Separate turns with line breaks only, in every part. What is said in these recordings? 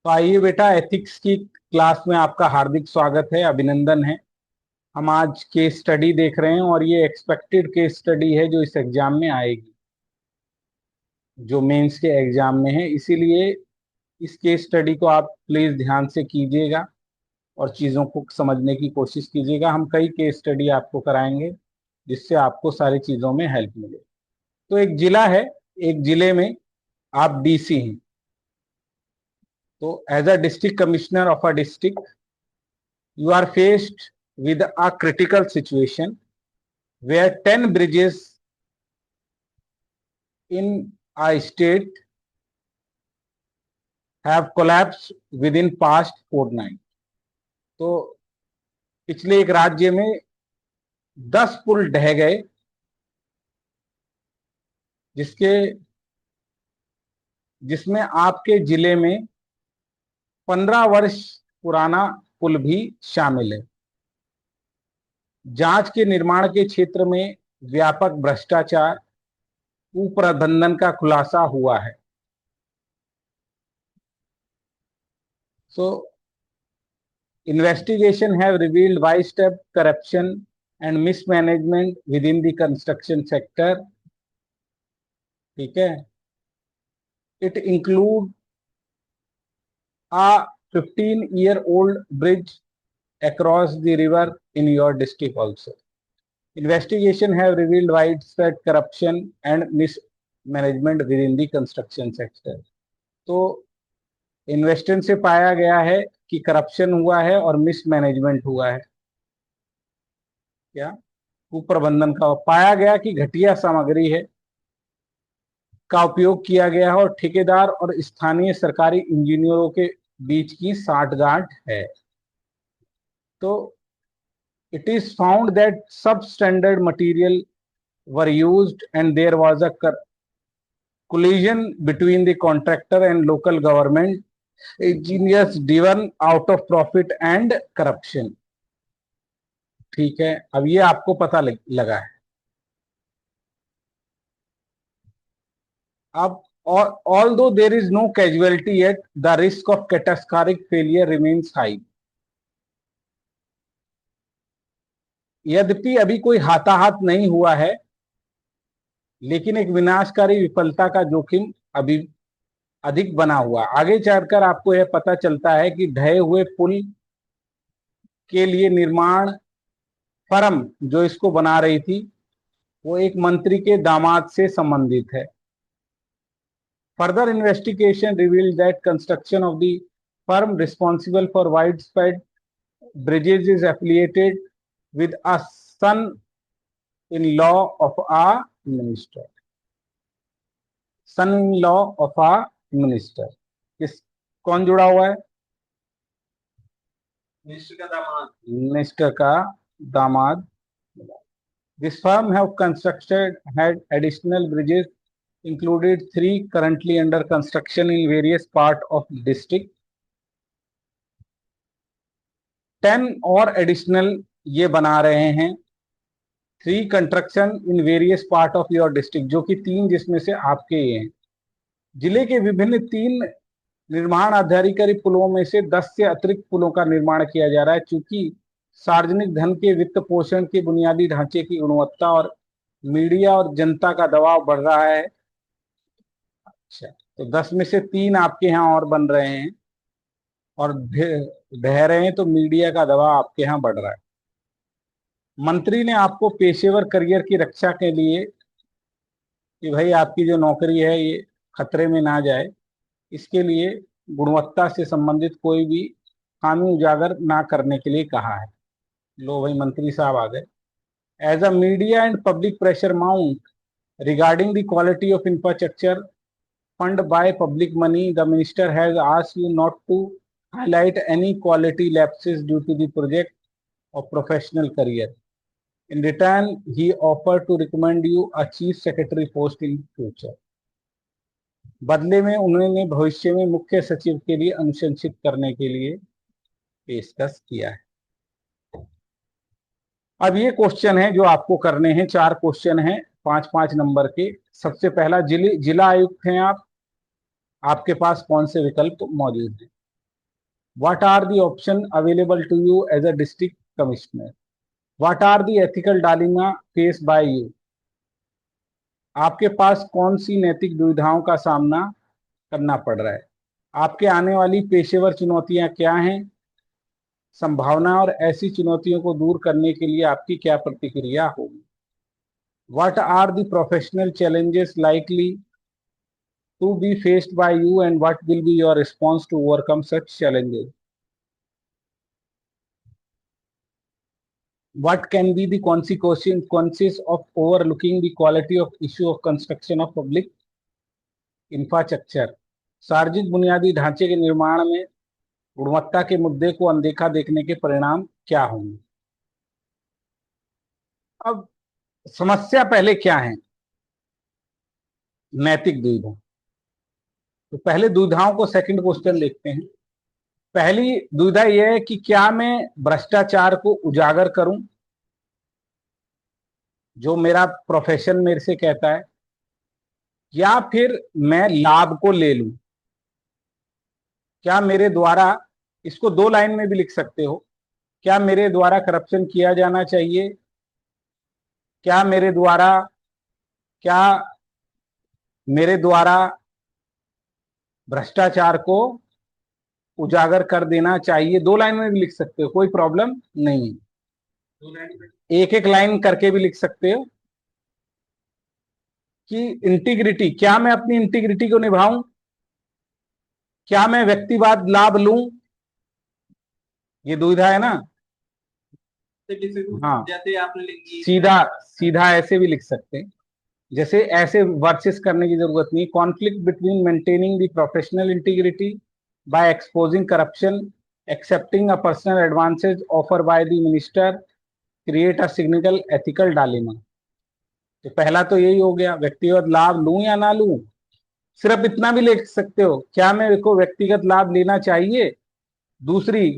तो आइए बेटा, एथिक्स की क्लास में आपका हार्दिक स्वागत है, अभिनंदन है। हम आज केस स्टडी देख रहे हैं और ये एक्सपेक्टेड केस स्टडी है जो इस एग्जाम में आएगी, जो मेंस के एग्जाम में है। इसीलिए इस केस स्टडी को आप प्लीज ध्यान से कीजिएगा और चीज़ों को समझने की कोशिश कीजिएगा। हम कई केस स्टडी आपको कराएंगे जिससे आपको सारी चीज़ों में हेल्प मिले। तो एक जिला है, एक जिले में आप डीसी हैं। तो as a district commissioner of a district, you are faced with a critical situation where 10 bridges in a state have collapsed within past fortnight. तो पिछले एक राज्य में 10 पुल ढह गए, जिसमें आपके जिले में 15 वर्ष पुराना पुल भी शामिल है। जांच के निर्माण के क्षेत्र में व्यापक भ्रष्टाचार, कुप्रबंधन का खुलासा हुआ है। So investigation have revealed widespread corruption and mismanagement within the construction sector. ठीक है, it include a 15-year-old bridge across the river in your district also. Investigation have revealed widespread corruption and mismanagement within the construction sector. तो investigation से पाया गया है कि corruption हुआ है और मिसमैनेजमेंट हुआ है। क्या कुप्रबंधन का पाया गया कि घटिया सामग्री है का उपयोग किया गया है और ठेकेदार और स्थानीय सरकारी इंजीनियरों के बीच की साठगांठ है। तो it is found that substandard material were used and there was a collision between the contractor and local government engineers driven out of profit and corruption. ठीक है, अब ये आपको पता लगा है। अब although there is no casualty yet, the risk of catastrophic failure remains high. यद्यपि अभी कोई हाथाहाथ नहीं हुआ है, लेकिन एक विनाशकारी विफलता का जोखिम अभी अधिक बना हुआ। आगे चलकर आपको यह पता चलता है कि ढहे हुए पुल के लिए निर्माण फर्म जो इसको बना रही थी वो एक मंत्री के दामाद से संबंधित है। Further investigation revealed that construction of the firm responsible for widespread bridges is affiliated with a son-in-law of a minister. Son-in-law of a minister. किस कौन जुड़ा हुआ है? मिनिस्टर का दामाद। मिनिस्टर का दामाद। This firm have constructed had additional bridges, included 3 currently under construction in various part of district. 10 और एडिशनल ये बना रहे हैं। 3 construction in various part of your district, जो कि 3 जिसमें से आपके ये हैं। जिले के विभिन्न 3 निर्माण आधारित पुलों में से 10 से अतिरिक्त पुलों का निर्माण किया जा रहा है। चूंकि सार्वजनिक धन के वित्त पोषण के बुनियादी ढांचे की गुणवत्ता और मीडिया और जनता का दबाव बढ़ रहा है। अच्छा, तो 10 में से 3 आपके यहाँ और बन रहे हैं और ढह रहे हैं, तो मीडिया का दबाव आपके यहाँ बढ़ रहा है। मंत्री ने आपको पेशेवर करियर की रक्षा के लिए कि भाई आपकी जो नौकरी है ये खतरे में ना जाए, इसके लिए गुणवत्ता से संबंधित कोई भी खामी उजागर ना करने के लिए कहा है। लो भाई, मंत्री साहब आ गए। As a media and public pressure mount regarding the quality of infrastructure fund by public money, the minister has asked you not to highlight any quality lapses due to the project of professional career. In return, he offered to recommend you a chief secretary post in future. बदले में उन्होंने भविष्य में मुख्य सचिव के लिए अनुशंसित करने के लिए पेशकश किया है। अब ये क्वेश्चन है जो आपको करने हैं। 4 क्वेश्चन हैं 5-5 नंबर के। सबसे पहला, जिला आयुक्त हैं आप, आपके पास कौन से विकल्प मौजूद हैं? What are the options available to you as a district commissioner? What are the ethical dilemma faced by you? आपके पास कौन सी नैतिक दुविधाओं का सामना करना पड़ रहा है? आपके आने वाली पेशेवर चुनौतियां क्या हैं? संभावना और ऐसी चुनौतियों को दूर करने के लिए आपकी क्या प्रतिक्रिया होगी? What are the professional challenges likely to be faced by you and what will be your response to overcome such challenges? What can be the consequences of overlooking the quality of issue of construction of public infrastructure? सार्वजनिक बुनियादी ढांचे के निर्माण में गुणवत्ता के मुद्दे को अनदेखा देखने के परिणाम क्या होंगे? अब समस्या पहले क्या है? नैतिक दुविधा। तो पहले दुविधाओं को सेकंड क्वेश्चन देखते हैं। पहली दुविधा यह है कि क्या मैं भ्रष्टाचार को उजागर करूं, जो मेरा प्रोफेशन मेरे से कहता है, या फिर मैं लाभ को ले लूं? क्या मेरे द्वारा, इसको दो लाइन में भी लिख सकते हो, क्या मेरे द्वारा करप्शन किया जाना चाहिए? क्या मेरे द्वारा भ्रष्टाचार को उजागर कर देना चाहिए? दो लाइन में भी लिख सकते हो, कोई प्रॉब्लम नहीं है। एक एक लाइन करके भी लिख सकते हो कि इंटीग्रिटी, क्या मैं अपनी इंटीग्रिटी को निभाऊं? क्या मैं व्यक्तिवाद लाभ लूं? ये दुविधा है ना। हाँ,
जैसे आपने लिखी
सीधा सीधा ऐसे भी लिख सकते हैं, जैसे ऐसे वर्सेस करने की जरूरत नहीं। Conflict between maintaining the professional integrity by exposing corruption, accepting a personal advantage offer by the minister create a significant ethical dilemma. तो पहला तो यही हो गया, व्यक्तिगत लाभ लूं या ना लूं। सिर्फ इतना भी लिख सकते हो, क्या मेरे को व्यक्तिगत लाभ लेना चाहिए? दूसरी,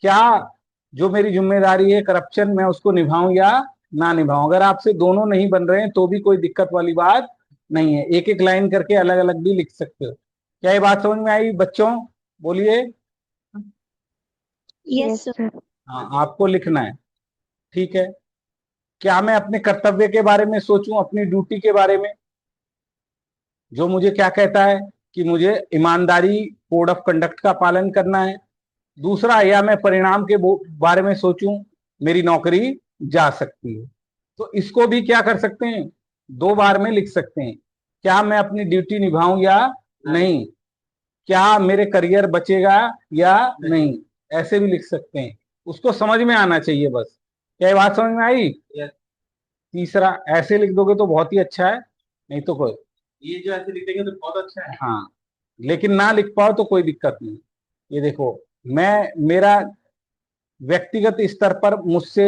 क्या जो मेरी जिम्मेदारी है करप्शन, मैं उसको निभाऊं या ना निभाऊं? अगर आपसे दोनों नहीं बन रहे हैं तो भी कोई दिक्कत वाली बात नहीं है, एक एक लाइन करके अलग अलग भी लिख सकते हो। क्या ये बात समझ में आई बच्चों? बोलिए।
Yes sir.
हाँ, आपको लिखना है, ठीक है। क्या मैं अपने कर्तव्य के बारे में सोचूं, अपनी ड्यूटी के बारे में, जो मुझे क्या कहता है कि मुझे ईमानदारी कोड ऑफ कंडक्ट का पालन करना है? दूसरा, या मैं परिणाम के बारे में सोचूं, मेरी नौकरी जा सकती है? तो इसको भी क्या कर सकते हैं, दो बार में लिख सकते हैं। क्या मैं अपनी ड्यूटी निभाऊं या नहीं? क्या मेरे करियर बचेगा या नहीं? ऐसे भी लिख सकते हैं। उसको समझ में आना चाहिए बस। क्या ये बात समझ में आई? तीसरा, ऐसे लिख दोगे तो बहुत ही अच्छा है, नहीं तो कोई,
ये जो ऐसे लिखेंगे तो बहुत अच्छा है।
हाँ, लेकिन ना लिख पाओ तो कोई दिक्कत नहीं। ये देखो, मेरा व्यक्तिगत स्तर पर मुझसे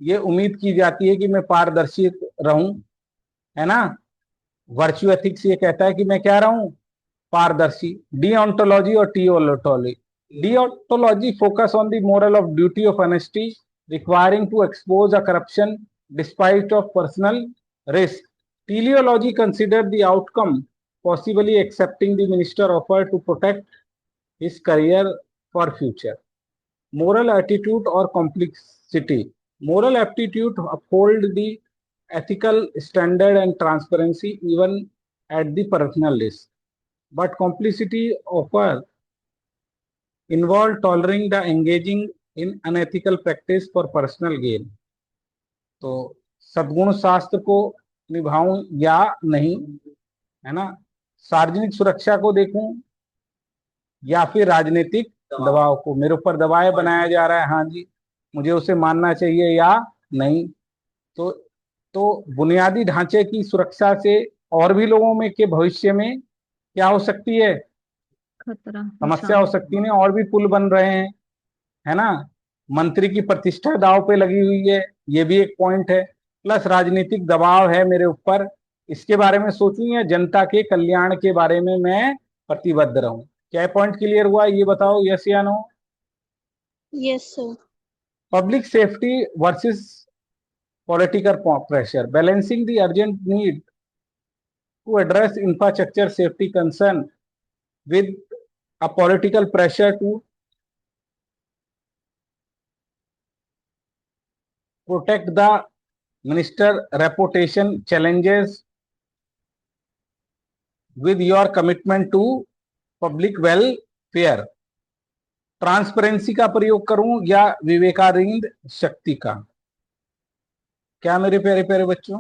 ये उम्मीद की जाती है कि मैं पारदर्शी रहूं, है ना। वर्च्यू एथिक्स ये कहता है कि मैं क्या रहूं, पारदर्शी। डीओंटोलॉजी और teleology. Deontology focus on the moral of duty of honesty requiring to expose a corruption despite of personal risk. Teleology consider the outcome possibly accepting the minister offer to protect his career for future. Moral attitude or complexity. Moral aptitude uphold the ethical standard and transparency even at the personal risk. But complicity offer involve tolerating the engaging in unethical practice for personal gain. तो सद्गुण शास्त्र को निभाऊं या नहीं, है ना। सार्वजनिक सुरक्षा को देखूं या फिर राजनीतिक दबाव को, मेरे ऊपर दबाव बनाया जा रहा है, हाँ जी, मुझे उसे मानना चाहिए या नहीं? तो बुनियादी ढांचे की सुरक्षा से और भी लोगों में के भविष्य में क्या हो सकती है,
खतरा,
समस्या हो सकती है। और भी पुल बन रहे हैं, है ना। मंत्री की प्रतिष्ठा दांव पे लगी हुई है, ये भी एक पॉइंट है। प्लस राजनीतिक दबाव है मेरे ऊपर, इसके बारे में सोचूं या जनता के कल्याण के बारे में मैं प्रतिबद्ध रहूं? क्या पॉइंट क्लियर हुआ, ये बताओ, यस या no?
Yes sir.
Public safety versus political pressure, balancing the urgent need to address infrastructure safety concern with a political pressure to protect the minister reputation challenges with your commitment to public welfare. Transparency का प्रयोग करूं या विवेकानंद शक्ति का? क्या मेरे प्यारे प्यारे बच्चों?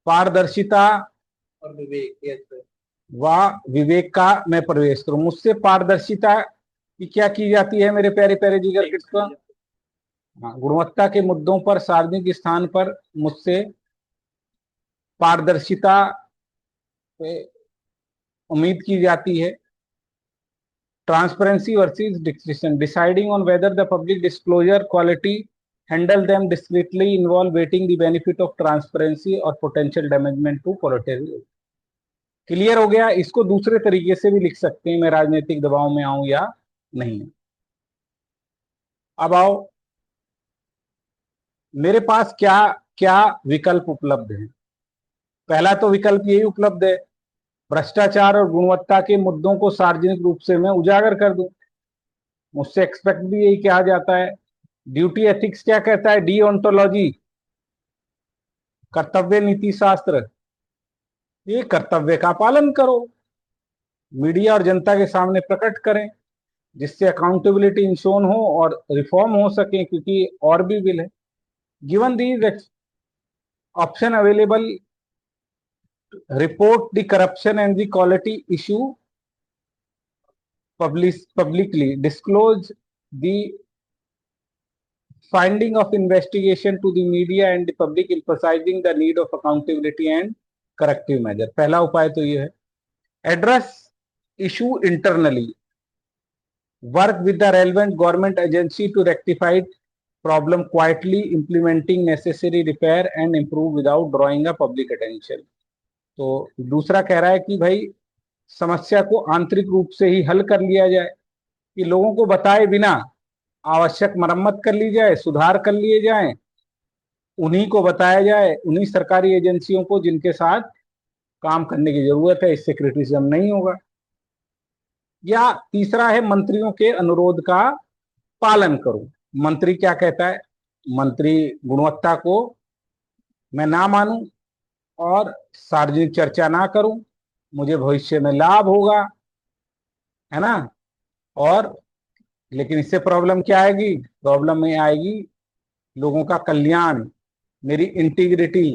पारदर्शिता
और विवेक, yes sir.
व विवेक का मैं प्रवेश करूं। मुझसे पारदर्शिता की क्या की जाती है मेरे प्यारे प्यारे जिगर किट्स को? गुणवत्ता के मुद्दों पर सार्वजनिक स्थान पर मुझसे पारदर्शिता उम्मीद की जाती है। Transparency versus description, deciding on whether the public disclosure quality handle them discreetly involve waiting the benefit of transparency और पोटेंशियल डैमेजमेंट टू पॉलिटिकल। क्लियर हो गया? इसको दूसरे तरीके से भी लिख सकते हैं, मैं राजनीतिक दबाव में आऊं या नहीं। अब आओ, मेरे पास क्या क्या विकल्प उपलब्ध है? पहला तो विकल्प यही उपलब्ध है, भ्रष्टाचार और गुणवत्ता के मुद्दों को सार्वजनिक रूप से मैं उजागर कर दूं। मुझसे एक्सपेक्ट भी यही किया जाता है। ड्यूटी एथिक्स क्या कहता है? डीओंटोलॉजी, कर्तव्य नीति शास्त्र, ये कर्तव्य का पालन करो, मीडिया और जनता के सामने प्रकट करें, जिससे अकाउंटेबिलिटी इंश्योर हो और रिफॉर्म हो सके, क्योंकि और भी बिल है। Given these option available, report the corruption and the quality issue publicly, disclose the finding of investigation to the media and the public, emphasizing the need of accountability and corrective measure. पहला उपाय तो ये है, address issue internally, work with the relevant government agency to rectify problem quietly, implementing necessary repair and improve without drawing a public attention. तो दूसरा कह रहा है कि भाई समस्या को आंतरिक रूप से ही हल कर लिया जाए, कि लोगों को बताए बिना आवश्यक मरम्मत कर ली जाए, सुधार कर लिए जाए, उन्हीं को बताया जाए, उन्हीं सरकारी एजेंसियों को जिनके साथ काम करने की जरूरत है, इससे क्रिटिसिज्म नहीं होगा। या तीसरा है मंत्रियों के अनुरोध का पालन करूं। मंत्री क्या कहता है? मंत्री गुणवत्ता को मैं ना मानूं और सार्वजनिक चर्चा ना करूं, मुझे भविष्य में लाभ होगा, है ना? और लेकिन इससे प्रॉब्लम क्या आएगी? प्रॉब्लम में आएगी लोगों का कल्याण, मेरी इंटीग्रिटी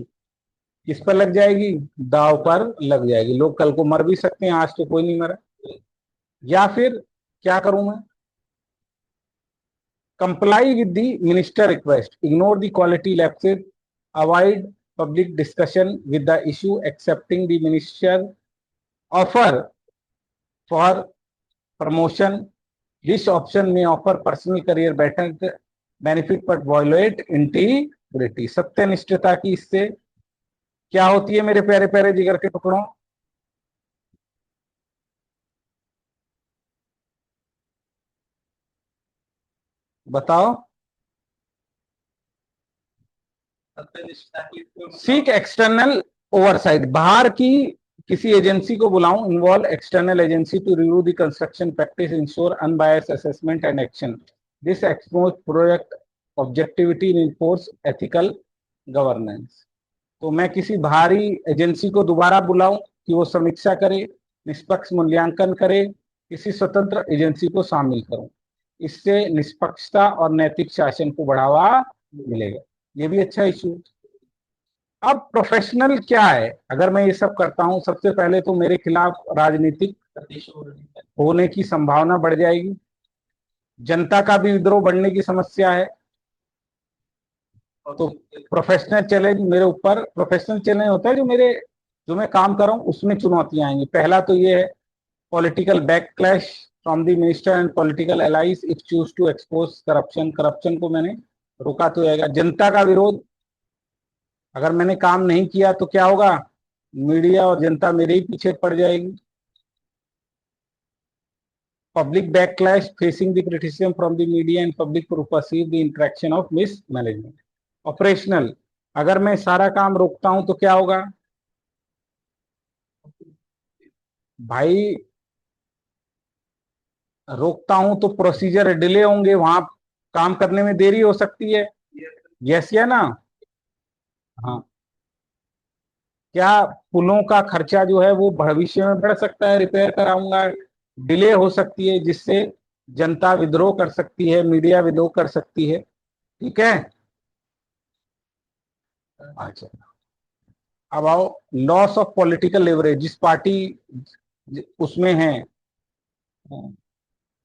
किस पर लग जाएगी? दाव पर लग जाएगी। लोग कल को मर भी सकते हैं, आज तो कोई नहीं मरा। या फिर क्या करूं मैं? Comply with the minister request, ignore the quality lapses, avoid public discussion with the issue, accepting the minister offer for promotion. This option may offer personal career better benefit but violate integrity. सत्यनिष्ठता की इससे क्या होती है मेरे प्यारे प्यारे जिगर के टुकड़ों? बताओ। सीक एक्सटर्नल ओवरसाइट, बाहर की किसी एजेंसी को बुलाऊं, involve external agency to review the construction practice, ensure unbiased assessment and action. This expose project objectivity, enforce ethical governance. तो मैं किसी बाहरी एजेंसी को दोबारा बुलाऊं कि वो समीक्षा करे, निष्पक्ष मूल्यांकन करे, किसी स्वतंत्र एजेंसी को शामिल करूं, इससे निष्पक्षता और नैतिक शासन को बढ़ावा मिलेगा। ये भी अच्छा इशू। अब प्रोफेशनल क्या है? अगर मैं ये सब करता हूं, सबसे पहले तो मेरे खिलाफ राजनीतिक होने की संभावना बढ़ जाएगी, जनता का भी विद्रोह बढ़ने की समस्या है। तो प्रोफेशनल चैलेंज मेरे ऊपर, प्रोफेशनल चैलेंज होता है जो मैं काम कर रहा हूं उसमें चुनौतियां आएंगी। पहला तो ये है political backlash from the minister and political allies if choose to expose corruption. Corruption को मैंने रोका तो जाएगा। जनता का विरोध, अगर मैंने काम नहीं किया तो क्या होगा? मीडिया और जनता मेरे ही पीछे पड़ जाएगी। Public backlash facing the criticism from the media and public to perceive the interaction of mismanagement. Operational, अगर मैं सारा काम रोकता हूं तो क्या होगा? भाई रोकता हूं तो प्रोसीजर डिले होंगे, वहां काम करने में देरी हो सकती है। यस या ना? हाँ। क्या पुलों का खर्चा जो है वो भविष्य में बढ़ सकता है, रिपेयर कराऊंगा, डिले हो सकती है, जिससे जनता विद्रोह कर सकती है, मीडिया विद्रोह कर सकती है। ठीक है। अच्छा, अब आओ, लॉस ऑफ पॉलिटिकल लेवरेज। जिस पार्टी उसमें है,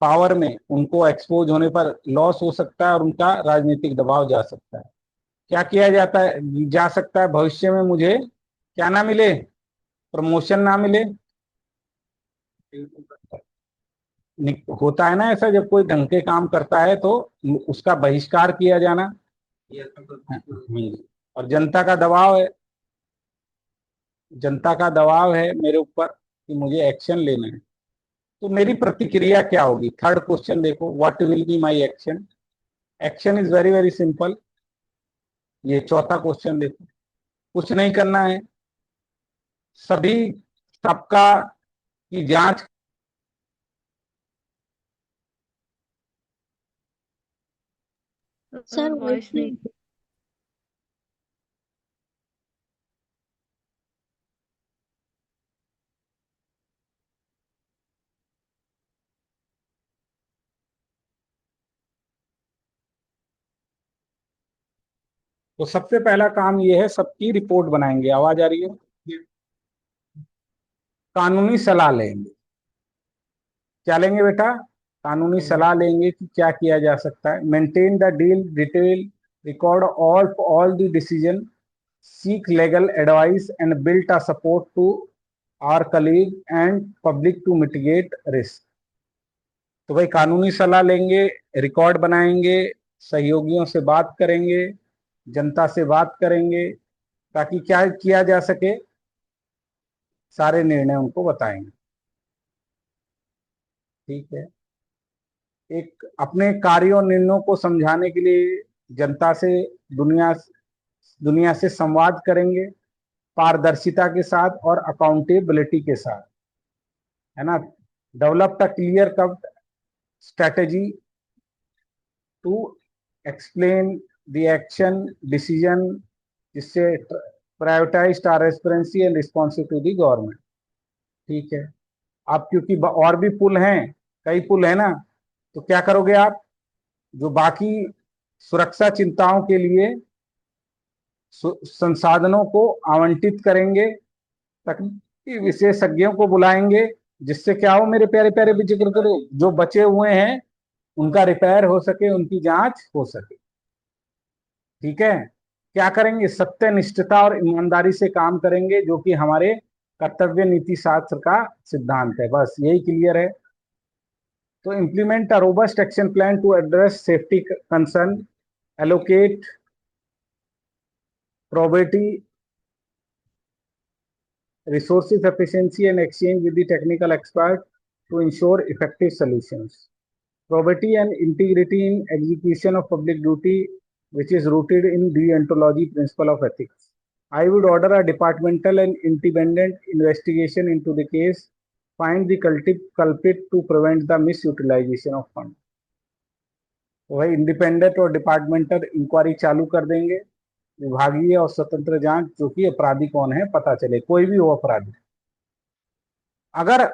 पावर में, उनको एक्सपोज होने पर लॉस हो सकता है और उनका राजनीतिक दबाव जा सकता है। क्या किया जाता है, जा सकता है भविष्य में मुझे क्या ना मिले, प्रमोशन ना मिले। होता है ना ऐसा, जब कोई ढंग के काम करता है तो उसका बहिष्कार किया जाना। और जनता का दबाव है, जनता का दबाव है मेरे ऊपर कि मुझे एक्शन लेना है, तो मेरी प्रतिक्रिया क्या होगी। थर्ड क्वेश्चन देखो, what will be my action. Action is very very simple. ये चौथा क्वेश्चन देखो, कुछ नहीं करना है, सभी सबका की जांच।
सर वॉइस
वॉइस नहीं।
नहीं।
तो सबसे पहला काम ये है, सबकी रिपोर्ट बनाएंगे। आवाज आ रही है? कानूनी सलाह लेंगे। क्या लेंगे बेटा? कानूनी सलाह लेंगे कि क्या किया जा सकता है। Maintain the deal detail record all the decision, seek legal advice and build a support to our colleague and public to mitigate risk। तो भाई कानूनी सलाह लेंगे, रिकॉर्ड बनाएंगे, सहयोगियों से बात करेंगे, जनता से बात करेंगे, ताकि क्या किया जा सके, सारे निर्णय उनको बताएंगे। ठीक है। एक अपने कार्यों और निर्णयों को समझाने के लिए जनता से, दुनिया दुनिया से संवाद करेंगे, पारदर्शिता के साथ और अकाउंटेबिलिटी के साथ, है ना। Develop a clear cut strategy to explain the action decision, जिससे prioritize transparency and responsive to the government. ठीक है। आप क्योंकि और भी पुल हैं, कई पुल है ना, तो क्या करोगे आप, जो बाकी सुरक्षा चिंताओं के लिए संसाधनों को आवंटित करेंगे, तकनीकी विशेषज्ञों को बुलाएंगे, जिससे क्या हो मेरे प्यारे प्यारे जिक्र करो, जो बचे हुए हैं उनका रिपेयर हो सके, उनकी जांच हो सके। ठीक है। क्या करेंगे, सत्यनिष्ठता और ईमानदारी से काम करेंगे, जो कि हमारे कर्तव्य नीति शास्त्र का सिद्धांत है। बस यही क्लियर है। तो implement a robust action plan to address safety concern, allocate probity resources efficiency and exchange with the technical expert to ensure effective solutions. Probity and integrity in execution of public duty, which is rooted in deontology principle of ethics. I would order a departmental and independent investigation into the case, find the culprit to prevent the misutilization of funds. वही independent और departmental inquiry चालू कर देंगे, विभागीय और स्वतंत्र जांच, जो कि अपराधी कौन है पता चले, कोई भी हो अपराधी। अगर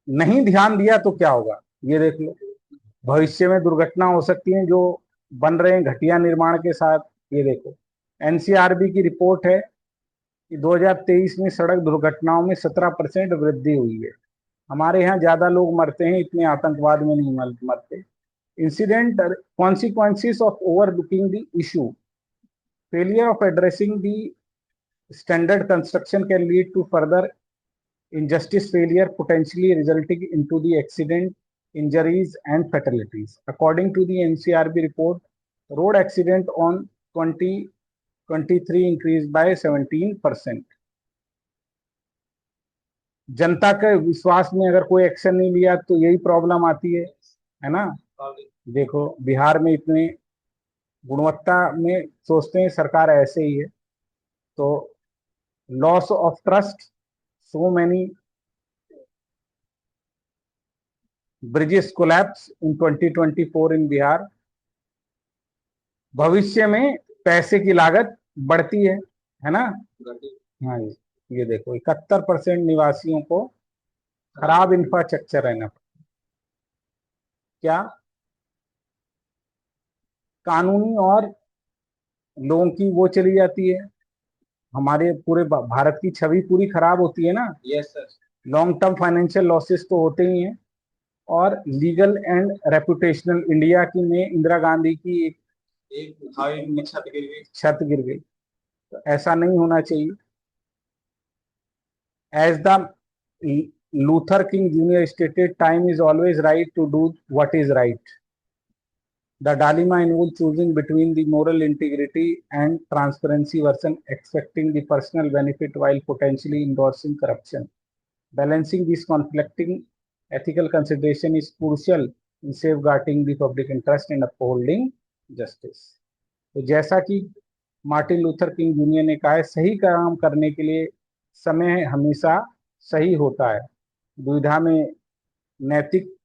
नहीं ध्यान दिया तो क्या होगा, ये देख लो। भविष्य में दुर्घटना हो सकती है, जो बन रहे हैं घटिया निर्माण के साथ। ये देखो, एनसीआरबी की रिपोर्ट है कि 2023 में सड़क दुर्घटनाओं में 17% वृद्धि हुई है। हमारे यहाँ ज्यादा लोग मरते हैं, इतने आतंकवाद में नहीं मरते। Incident consequences of overlooking the issue, failure of addressing the standard construction can lead to further injustice failure, potentially resulting into the accident, injuries and fatalities. According to the NCRB report, road accident on 2023 increased by 17%। जनता के विश्वास में अगर कोई action नहीं लिया तो यही problem आती है ना। देखो बिहार में इतने गुणवत्ता में सोचते हैं सरकार ऐसे ही है, तो loss of trust, so many bridges collapse इन 2024 इन बिहार। भविष्य में पैसे की लागत बढ़ती है ना। हाँ जी, ये देखो 71% निवासियों को खराब इंफ्रास्ट्रक्चर रहना। क्या कानूनी और लोगों की वो चली जाती है, हमारे पूरे भारत की छवि पूरी खराब होती है ना।
Yes sir.
Long term financial losses तो होते ही हैं, और लीगल एंड रेपुटेशनल। इंडिया की में इंदिरा गांधी की
एक हाई में छत गिर गई।
छत गिर गई, तो ऐसा नहीं होना चाहिए। As the Luther King Junior stated, time is always right to do what is right. The dilemma involves choosing between the moral integrity and transparency versus expecting the personal benefit while potentially endorsing corruption. Balancing these conflicting ethical consideration is crucial in safeguarding the public interest and upholding justice. तो जैसा कि Martin Luther King junior ने कहा है, सही काम करने के लिए समय हमेशा सही होता है। दुविधा में नैतिक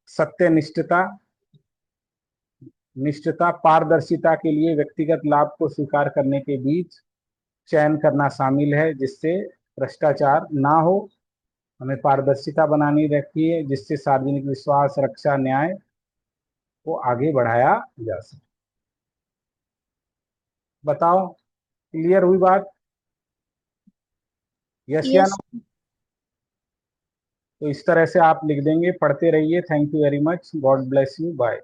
निष्ठता पारदर्शिता के लिए व्यक्तिगत लाभ को स्वीकार करने के बीच चयन करना शामिल है, जिससे भ्रष्टाचार ना हो। हमें पारदर्शिता बनानी रहती है, जिससे सार्वजनिक विश्वास, रक्षा, न्याय को आगे बढ़ाया जा सके। बताओ, क्लियर हुई बात? यस या
Yes.
नो? तो इस तरह से आप लिख देंगे, पढ़ते रहिए। Thank you very much, God bless you, bye.